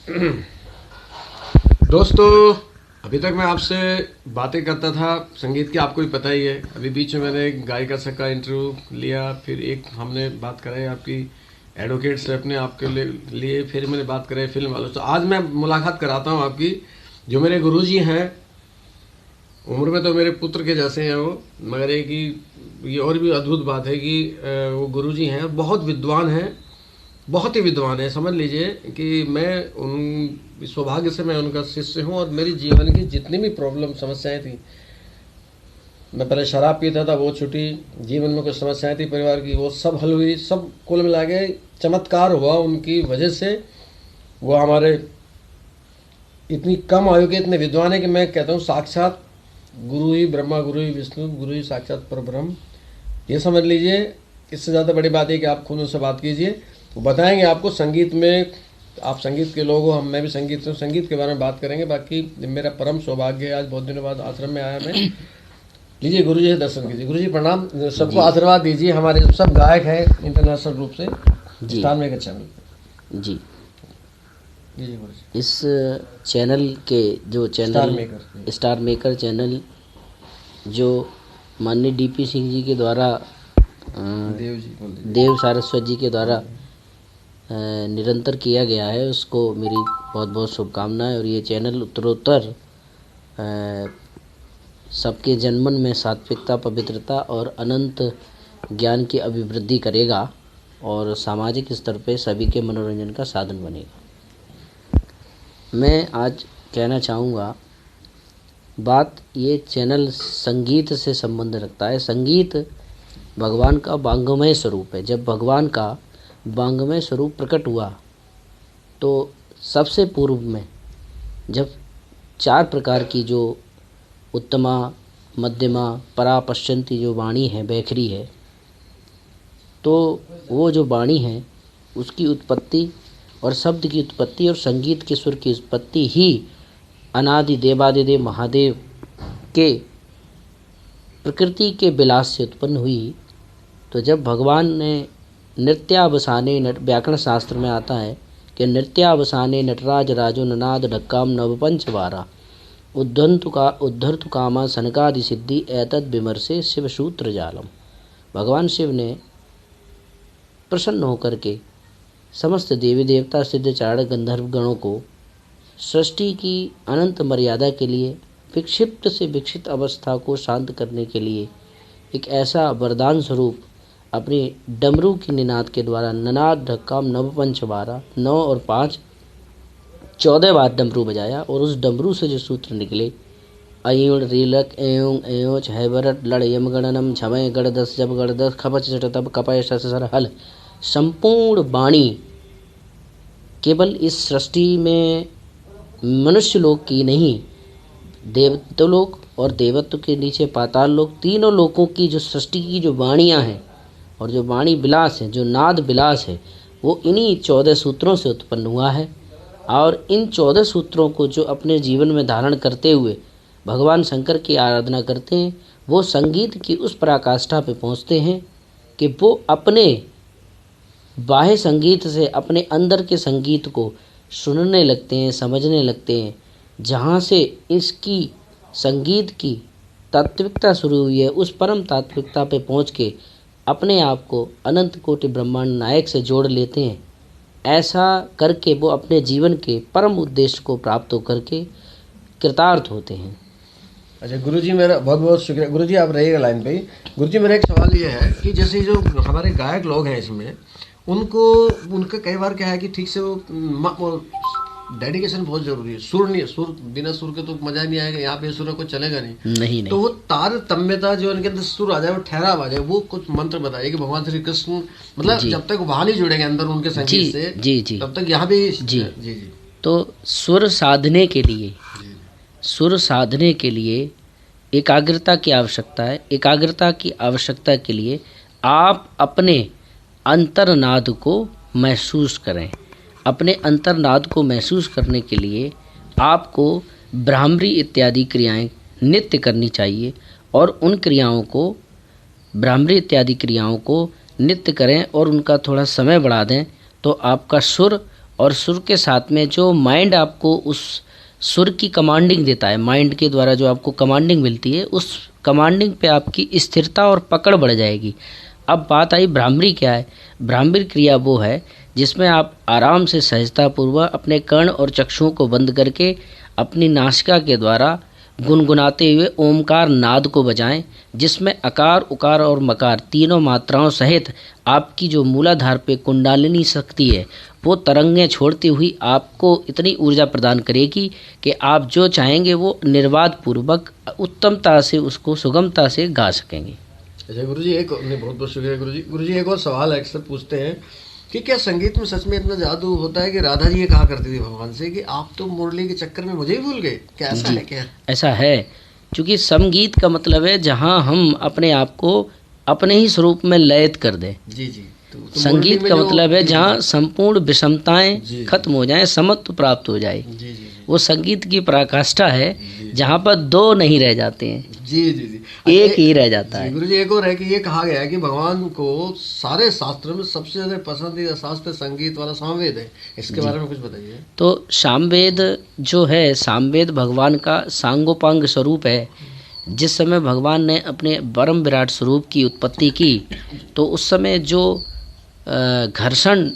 दोस्तों, अभी तक मैं आपसे बातें करता था संगीत की, आपको भी पता ही है। अभी बीच में मैंने एक गायिका से का इंटरव्यू लिया, फिर एक हमने बात कराई आपकी एडवोकेट से अपने आपके लिए, फिर मैंने बात कराई फिल्म वालों से। आज मैं मुलाकात कराता हूँ आपकी, जो मेरे गुरुजी हैं। उम्र में तो मेरे पुत्र के जैसे हैं वो, मगर ये और भी अद्भुत बात है कि वो गुरुजी हैं, बहुत विद्वान हैं, बहुत ही विद्वान है। समझ लीजिए कि मैं उन सौभाग्य से मैं उनका शिष्य हूँ, और मेरी जीवन की जितनी भी प्रॉब्लम समस्याएं थी, मैं पहले शराब पीता था, वो छुटी। जीवन में कुछ समस्याएं थी परिवार की, वो सब हल हुई। सब कुल मिला के चमत्कार हुआ उनकी वजह से। वो हमारे इतनी कम आयु के इतने विद्वान है कि मैं कहता हूँ साक्षात गुरु ही ब्रह्मा, गुरु ही विष्णु, गुरु ही साक्षात परब्रह्म। ये समझ लीजिए। इससे ज़्यादा बड़ी बात है कि आप खुद उनसे बात कीजिए, वो बताएंगे आपको संगीत में। आप संगीत के लोग हो, मैं भी संगीत से हूँ, संगीत के बारे में बात करेंगे। बाकी मेरा परम सौभाग्य है, आज बहुत दिनों बाद आश्रम में आया मैं। लीजिए गुरु जी से दर्शन कीजिए। गुरु जी प्रणाम, सबको जी आशीर्वाद दीजिए। हमारे सब गायक हैं इंटरनेशनल रूप से, जी स्टार मेकर चैनल। जी। लीजिए गुरु जी। इस चैनल के जो star channel maker. Star maker channel, जो माननीय डीपी सिंह जी के द्वारा, देव जी बोल दीजिए। देव सारस्वत जी के द्वारा निरंतर किया गया है, उसको मेरी बहुत बहुत शुभकामनाएं। और ये चैनल उत्तरोत्तर सबके जन्मन में सात्विकता, पवित्रता और अनंत ज्ञान की अभिवृद्धि करेगा, और सामाजिक स्तर पे सभी के मनोरंजन का साधन बनेगा। मैं आज कहना चाहूँगा, बात ये चैनल संगीत से संबंध रखता है। संगीत भगवान का वांगमय स्वरूप है। जब भगवान का वांगमय स्वरूप प्रकट हुआ, तो सबसे पूर्व में जब 4 प्रकार की जो उत्तमा, मध्यमा, परा, पश्चंती जो वाणी है, बैखरी है, तो वो जो वाणी है उसकी उत्पत्ति और शब्द की उत्पत्ति और संगीत के सुर की उत्पत्ति ही अनादि देवादिदेव महादेव के प्रकृति के विलास से उत्पन्न हुई। तो जब भगवान ने नृत्यावसाने, व्याकरण शास्त्र में आता है कि नृत्यावसाने नटराज राजो ननाद ढक्काम नवपंचवारा उद्धर्तु कामा सनकादि सिद्धि एतद विमर्शे शिवसूत्र जालम। भगवान शिव ने प्रसन्न होकर के समस्त देवी देवता, सिद्ध, चारण, गंधर्व गणों को सृष्टि की अनंत मर्यादा के लिए, विक्षिप्त से विक्षिप्त अवस्था को शांत करने के लिए एक ऐसा वरदान स्वरूप अपनी डमरू की निनाद के द्वारा, ननाद ढक्काम नवपंचवारा, 9 और 5 14 बार डमरू बजाया। और उस डमरू से जो सूत्र निकले, अयुण रीलक एयों एयोच हैबरट लड़ यमगणनम झमय गणदस जब गणदस खपच तब कपय सर हल, संपूर्ण वाणी केवल इस सृष्टि में मनुष्य लोक की नहीं, देवलोक और देवत्व के नीचे पाताल लोक, तीनों लोकों की जो सृष्टि की जो वाणियाँ हैं और जो वाणी विलास है, जो नाद विलास है, वो इन्हीं 14 सूत्रों से उत्पन्न हुआ है। और इन 14 सूत्रों को जो अपने जीवन में धारण करते हुए भगवान शंकर की आराधना करते हैं, वो संगीत की उस पराकाष्ठा पे पहुँचते हैं कि वो अपने बाह्य संगीत से अपने अंदर के संगीत को सुनने लगते हैं, समझने लगते हैं। जहाँ से इसकी संगीत की तात्विकता शुरू हुई है, उस परम तात्विकता पे पहुँच के अपने आप को अनंत कोटि ब्रह्मांड नायक से जोड़ लेते हैं। ऐसा करके वो अपने जीवन के परम उद्देश्य को प्राप्त होकर के कृतार्थ होते हैं। अच्छा गुरु जी, मेरा बहुत बहुत शुक्रिया। गुरु जी आप रहिएगा लाइन पे ही। गुरु जी मेरा एक सवाल ये है कि जैसे जो हमारे गायक लोग हैं इसमें, उनका कई बार क्या है कि ठीक से वो डेडिकेशन बहुत जरूरी है। सुर नहीं, सुर बिना सुर के तो मजा नहीं आएगा। यहाँ पे सुर को चलेगा नहीं। तो वो तारतम्यता जो उनके अंदर सुर आ जाए, वो ठहराव आ जाए, वो कुछ मंत्र बताइए कि भगवान श्री कृष्ण, मतलब जब तक वहां नहीं जुड़ेंगे अंदर उनके संगीत से, जी तब तक यहाँ भी जी तो सुर साधने के लिए एकाग्रता की आवश्यकता है। एकाग्रता की आवश्यकता के लिए आप अपने अंतर्नाद को महसूस करें। अपने अंतर्नाद को महसूस करने के लिए आपको भ्रामरी इत्यादि क्रियाएं नित्य करनी चाहिए, और उन क्रियाओं को, भ्रामरी इत्यादि क्रियाओं को नित्य करें और उनका थोड़ा समय बढ़ा दें, तो आपका सुर और सुर के साथ में जो माइंड आपको उस सुर की कमांडिंग देता है, माइंड के द्वारा जो आपको कमांडिंग मिलती है, उस कमांडिंग पे आपकी स्थिरता और पकड़ बढ़ जाएगी। अब बात आई भ्रामरी क्या है। भ्रामरी क्रिया वो है जिसमें आप आराम से सहजतापूर्वक अपने कर्ण और चक्षुओं को बंद करके अपनी नासिका के द्वारा गुनगुनाते हुए ओमकार नाद को बजाएं, जिसमें अकार, उकार और मकार तीनों मात्राओं सहित आपकी जो मूलाधार पे कुंडालिनी शक्ति है वो तरंगें छोड़ती हुई आपको इतनी ऊर्जा प्रदान करेगी कि आप जो चाहेंगे वो निर्वाध पूर्वक उत्तमता से उसको सुगमता से गा सकेंगे। अच्छा गुरुजी, एक बहुत बहुत शुक्रिया गुरुजी। गुरुजी एक और सवाल अक्सर पूछते हैं कि क्या संगीत में सच में इतना जादू होता है कि राधा जी ये कहा करती थी भगवान से कि आप तो मुरली के चक्कर में मुझे ही भूल गए, क्या ऐसा है क्या? ऐसा है, क्योंकि संगीत का मतलब है जहाँ हम अपने आप को अपने ही स्वरूप में लयित कर दें। जी जी। तो संगीत का मतलब है जहाँ संपूर्ण विषमताएं खत्म हो जाएं, समत्व प्राप्त हो जाए। जी जी। वो संगीत की पराकाष्ठा है जहाँ पर दो नहीं रह जाते हैं। जी जी जी, एक ही रह जाता है। गुरु जी एक और है कि ये कहा गया है कि भगवान को सारे शास्त्रों में सबसे ज्यादा पसंदीदा शास्त्र संगीत वाला सामवेद है, इसके बारे में कुछ बताइए। तो सामवेद जो है, सामवेद भगवान का सांगोपांग स्वरूप है। जिस समय भगवान ने अपने परम विराट स्वरूप की उत्पत्ति की तो उस समय जो घर्षण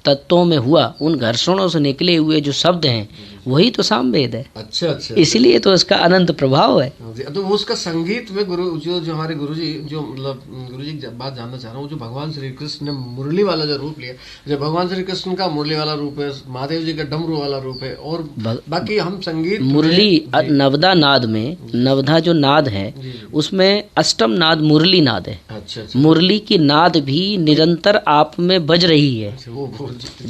तत्वों में हुआ, उन घर्षणों से निकले हुए जो शब्द हैं वही तो सामवेद है। अच्छा अच्छा। इसीलिए तो इसका अनंत प्रभाव है। तो उसका संगीत में गुरु जो हमारे गुरुजी जो मतलब गुरुजी की बात जानना चाह रहा हूँ, जो भगवान श्री कृष्ण ने मुरली वाला जो रूप लिया, जब भगवान श्री कृष्ण का मुरली वाला रूप है, महादेव जी का डमरू वाला रूप है, और बाकी हम संगीत मुरली नवदा नाद में, नवदा जो नाद है उसमें अष्टम नाद मुरली नाद है। अच्छा। मुरली की नाद भी निरंतर आप में बज रही है।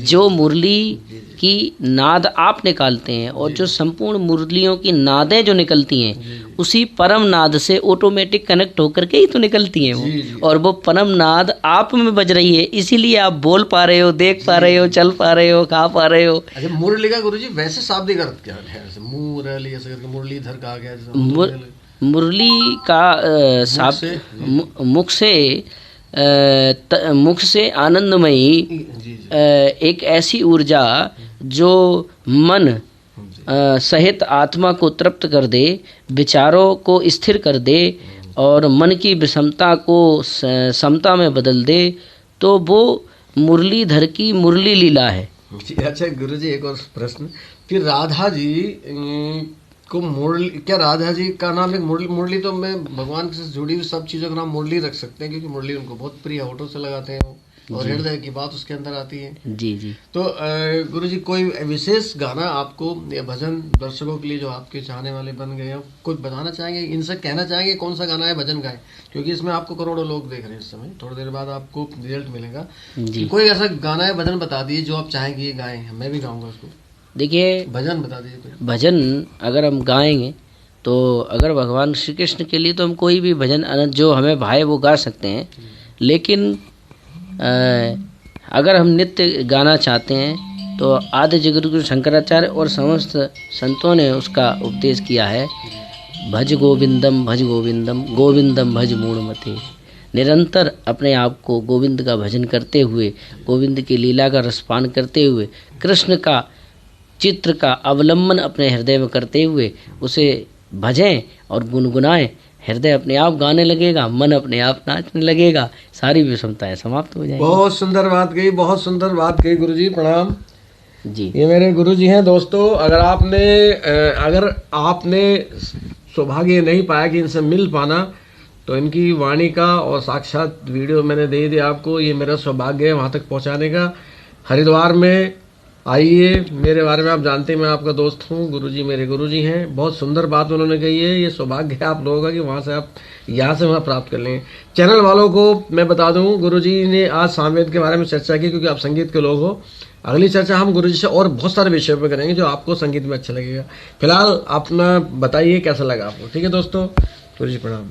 जो मुरली की नाद आप निकालते हैं और जो संपूर्ण मुरलियों की नादें जो निकलती हैं उसी परम नाद से ऑटोमेटिक कनेक्ट होकर के ही तो निकलती हैं वो, और वो परम नाद आप में बज रही है, इसीलिए आप बोल पा रहे हो, देख पा रहे हो, चल पा रहे हो, खा पा रहे हो। अच्छा, मुरली का गुरुजी वैसे शाब्दिक अर्थ क्या है? मुरली ऐसे करके मुरलीधर कहा गया। मुरली का मुख से आनंदमयी एक ऐसी ऊर्जा जो मन सहित आत्मा को तृप्त कर दे, विचारों को स्थिर कर दे और मन की विषमता को समता में बदल दे, तो वो मुरलीधर की मुरली लीला है। अच्छा गुरुजी एक और प्रश्न कि राधा जी को मुरली, क्या राधा जी का नाम एक मुरली तो मैं भगवान से जुड़ी हुई सब चीज़ों का नाम मुरली रख सकते हैं, क्योंकि मुरली उनको बहुत प्रिय, होठों से लगाते हैं वो, और हृदय की बात उसके अंदर आती है। जी जी। तो गुरुजी कोई विशेष गाना आपको या भजन दर्शकों के लिए जो आपके चाहने वाले बन गए हो, कुछ बताना चाहेंगे, इनसे कहना चाहेंगे कौन सा गाना है भजन गाएं, क्योंकि इसमें आपको करोड़ों लोग देख रहे हैं इस समय, थोड़ी देर बाद आपको रिजल्ट मिलेगा। कोई ऐसा गाना है भजन बता दीजिए जो आप चाहेंगे ये गाएं, मैं भी गाऊंगा उसको। देखिए, भजन बता दीजिए। भजन अगर हम गाएंगे तो अगर भगवान श्री कृष्ण के लिए तो हम कोई भी भजन अनंत जो हमें भाए वो गा सकते हैं, लेकिन अगर हम नित्य गाना चाहते हैं तो आदि जगद्गुरु शंकराचार्य और समस्त संतों ने उसका उपदेश किया है। भज गोविंदम गोविंदम भज मूढ़मते। निरंतर अपने आप को गोविंद का भजन करते हुए, गोविंद की लीला का रसपान करते हुए, कृष्ण का चित्र का अवलंबन अपने हृदय में करते हुए उसे भजें और गुनगुनाएं। हृदय अपने आप गाने लगेगा, मन अपने आप नाचने लगेगा, सारी विषमताएं समाप्त हो जाएंगी। बहुत सुंदर बात कही, बहुत सुंदर बात कही गुरुजी, प्रणाम जी। ये मेरे गुरुजी हैं दोस्तों। अगर आपने सौभाग्य नहीं पाया कि इनसे मिल पाना, तो इनकी वाणी का और साक्षात वीडियो मैंने दे दिया आपको, ये मेरा सौभाग्य है वहाँ तक पहुँचाने का। हरिद्वार में आइए, मेरे बारे में आप जानते हैं मैं आपका दोस्त हूँ, गुरुजी मेरे गुरुजी हैं। बहुत सुंदर बात उन्होंने कही है, ये सौभाग्य है आप लोगों का कि वहाँ से आप यहाँ से वहाँ प्राप्त कर लें। चैनल वालों को मैं बता दूँ, गुरुजी ने आज सामवेद के बारे में चर्चा की, क्योंकि आप संगीत के लोग हो। अगली चर्चा हम गुरुजी से और बहुत सारे विषयों पर करेंगे जो आपको संगीत में अच्छा लगेगा। फिलहाल अपना बताइए कैसा लगा आपको। ठीक है दोस्तों, गुरुजी प्रणाम।